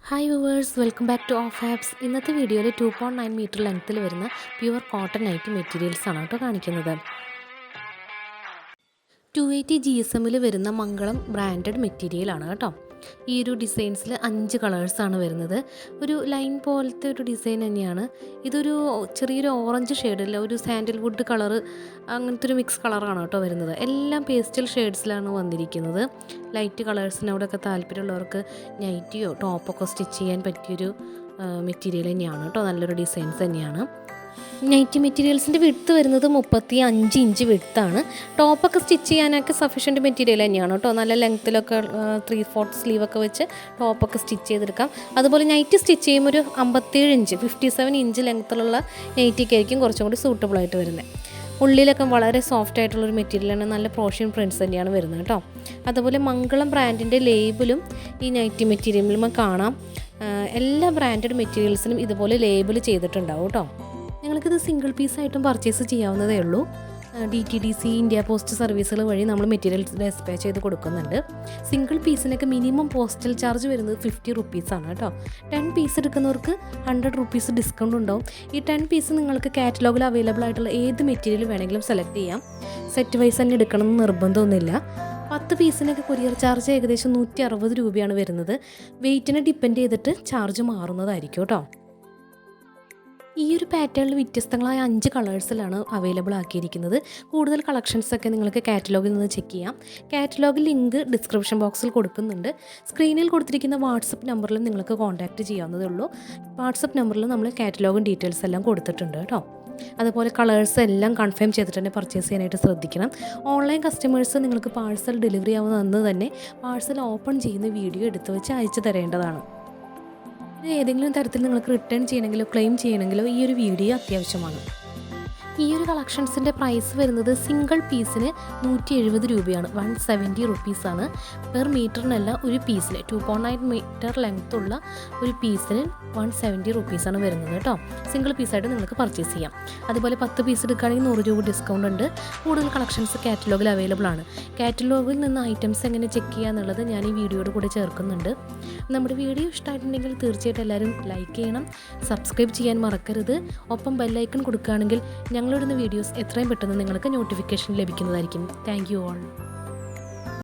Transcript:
Hi viewers, welcome back to off apps. ഇന്നത്തെ വീഡിയോയിൽ 2.9 metre ലെങ്ത്തിൽ വരുന്ന പ്യുവർ കോട്ടൺ നൈറ്റി മെറ്റീരിയൽസ് ആണ് കേട്ടോ കാണിക്കുന്നത്. 280 GSM വരുന്ന മംഗളം ബ്രാൻഡഡ് മെറ്റീരിയലാണ് കേട്ടോ. ഈ ഒരു ഡിസൈൻസിൽ 5 കളേഴ്സാണ് വരുന്നത്. ഒരു ലൈൻ പോലത്തെ ഒരു ഡിസൈൻ തന്നെയാണ്. ഇതൊരു ചെറിയൊരു ഓറഞ്ച് ഷെയ്ഡല്ല, ഒരു സാൻഡൽവുഡ് കളറ്, അങ്ങനത്തെ ഒരു മിക്സ് കളറാണ് കേട്ടോ വരുന്നത്. എല്ലാം പേസ്റ്റൽ ഷെയ്ഡ്സിലാണ് വന്നിരിക്കുന്നത്. ലൈറ്റ് കളേഴ്സിനോടൊക്കെ താല്പര്യമുള്ളവർക്ക് നൈറ്റിയോ ടോപ്പൊക്കെ സ്റ്റിച്ച് ചെയ്യാൻ പറ്റിയൊരു മെറ്റീരിയൽ തന്നെയാണ് കേട്ടോ. നല്ലൊരു ഡിസൈൻസ് തന്നെയാണ്. നൈറ്റി മെറ്റീരിയൽസിൻ്റെ വിഡ്ത്ത് വരുന്നത് 35 ഇഞ്ച് വിഡ്ത്താണ്. ടോപ്പൊക്കെ സ്റ്റിച്ച് ചെയ്യാനൊക്കെ സഫീഷ്യൻറ്റ് മെറ്റീരിയൽ തന്നെയാണ് കേട്ടോ. നല്ല ലെങ്ത്തിലൊക്കെ 3/4 സ്ലീവൊക്കെ വെച്ച് ടോപ്പൊക്കെ സ്റ്റിച്ച് ചെയ്തെടുക്കാം. അതുപോലെ നൈറ്റി സ്റ്റിച്ച് ചെയ്യുമ്പോൾ ഒരു 57 ഇഞ്ച് 57 ഇഞ്ച് ലെങ്ത്തിലുള്ള നൈറ്റിക്കായിരിക്കും കുറച്ചും കൂടി സൂട്ടബിളായിട്ട് വരുന്നത്. ഉള്ളിലൊക്കെ വളരെ സോഫ്റ്റ് ആയിട്ടുള്ളൊരു മെറ്റീരിയലാണ്. നല്ല പ്രോഷ്യൻ പ്രിൻറ്റ്സ് തന്നെയാണ് വരുന്നത് കേട്ടോ. അതുപോലെ മംഗളം ബ്രാൻഡിൻ്റെ ലേബിളും ഈ നൈറ്റി മെറ്റീരിയലിലും കാണാം. എല്ലാ ബ്രാൻഡഡ് മെറ്റീരിയൽസിനും ഇതുപോലെ ലേബിൾ ചെയ്തിട്ടുണ്ടാവും കേട്ടോ. നിങ്ങൾക്കിത് സിംഗിൾ പീസായിട്ടും പർച്ചേസ് ചെയ്യാവുന്നതേ ഉള്ളൂ. DTDC ഇന്ത്യ പോസ്റ്റ് സർവീസുകൾ വഴി നമ്മൾ മെറ്റീരിയൽസ് ഡിസ്പാച്ച് ചെയ്ത് കൊടുക്കുന്നുണ്ട്. സിംഗിൾ പീസിനൊക്കെ മിനിമം പോസ്റ്റൽ ചാർജ് വരുന്നത് 50 റുപ്പീസാണ് കേട്ടോ. 10 പീസ് എടുക്കുന്നവർക്ക് 100 റുപ്പീസ് ഡിസ്കൗണ്ട് ഉണ്ടാവും. ഈ 10 പീസ് നിങ്ങൾക്ക് കാറ്റലോഗിൽ അവൈലബിൾ ആയിട്ടുള്ള ഏത് മെറ്റീരിയൽ വേണമെങ്കിലും സെലക്ട് ചെയ്യാം. സെറ്റ് വൈസ് തന്നെ എടുക്കണമെന്ന് നിർബന്ധമൊന്നുമില്ല. 10 പീസിനൊക്കെ കൊറിയർ ചാർജ് ഏകദേശം 160 രൂപയാണ് വരുന്നത്. വെയ്റ്റിനെ ഡിപ്പെൻഡ് ചെയ്തിട്ട് ചാർജ് മാറുന്നതായിരിക്കും കേട്ടോ. ഈ ഒരു പാറ്റേണിൽ വ്യത്യസ്തങ്ങളായ 5 കളേഴ്സിലാണ് അവൈലബിൾ ആക്കിയിരിക്കുന്നത്. കൂടുതൽ കളക്ഷൻസൊക്കെ നിങ്ങൾക്ക് കാറ്റലോഗിൽ നിന്ന് ചെക്ക് ചെയ്യാം. കാറ്റലോഗ് ലിങ്ക് ഡിസ്ക്രിപ്ഷൻ ബോക്സിൽ കൊടുക്കുന്നുണ്ട്. സ്ക്രീനിൽ കൊടുത്തിരിക്കുന്ന വാട്സപ്പ് നമ്പറിൽ നിങ്ങൾക്ക് കോൺടാക്റ്റ് ചെയ്യാവുന്നതേ ഉള്ളൂ. വാട്സപ്പ് നമ്പറിൽ നമ്മൾ കാറ്റലോഗും ഡീറ്റെയിൽസ് എല്ലാം കൊടുത്തിട്ടുണ്ട് കേട്ടോ. അതുപോലെ കളേഴ്സ് എല്ലാം കൺഫേം ചെയ്തിട്ട് തന്നെ പർച്ചേസ് ചെയ്യാനായിട്ട് ശ്രദ്ധിക്കണം. ഓൺലൈൻ കസ്റ്റമേഴ്സ് നിങ്ങൾക്ക് പാഴ്സൽ ഡെലിവറി ആവുന്ന അന്ന് തന്നെ പാഴ്സൽ ഓപ്പൺ ചെയ്യുന്ന വീഡിയോ എടുത്തു വെച്ച് അയച്ചു തരേണ്ടതാണ്. ഏതെങ്കിലും തരത്തിൽ നിങ്ങൾക്ക് റിട്ടേൺ ചെയ്യണമെങ്കിലോ ക്ലെയിം ചെയ്യണമെങ്കിലോ ഈ ഒരു വീഡിയോ അത്യാവശ്യമാണ്. ഈ ഒരു കളക്ഷൻസിൻ്റെ പ്രൈസ് വരുന്നത് സിംഗിൾ പീസിന് 170 രൂപയാണ്. 170 റുപ്പീസാണ് പെർ മീറ്ററിനല്ല, ഒരു പീസിന് 2.9 മീറ്റർ ലെങ്ത്തുള്ള ഒരു പീസിന് 170 റുപ്പീസാണ് വരുന്നത് കേട്ടോ. സിംഗിൾ പീസായിട്ട് നിങ്ങൾക്ക് പർച്ചേസ് ചെയ്യാം. അതുപോലെ 10 പീസ് എടുക്കുകയാണെങ്കിൽ 100 രൂപ ഡിസ്കൗണ്ട് ഉണ്ട്. കൂടുതൽ കളക്ഷൻസ് കാറ്റലോഗിൽ അവൈലബിൾ ആണ്. കാറ്റലോഗിൽ നിന്ന് ഐറ്റംസ് എങ്ങനെ ചെക്ക് ചെയ്യുക എന്നുള്ളത് ഞാൻ ഈ വീഡിയോയുടെ കൂടെ ചേർക്കുന്നുണ്ട്. നമ്മുടെ വീഡിയോ ഇഷ്ടമായിട്ടുണ്ടെങ്കിൽ തീർച്ചയായിട്ടും എല്ലാവരും ലൈക്ക് ചെയ്യണം, സബ്സ്ക്രൈബ് ചെയ്യാൻ മറക്കരുത്. ഒപ്പം ബെല്ലൈക്കൺ കൊടുക്കുകയാണെങ്കിൽ ഞങ്ങളിടുന്ന വീഡിയോസ് എത്രയും പെട്ടെന്ന് നിങ്ങൾക്ക് നോട്ടിഫിക്കേഷൻ ലഭിക്കുന്നതായിരിക്കും. Thank you all.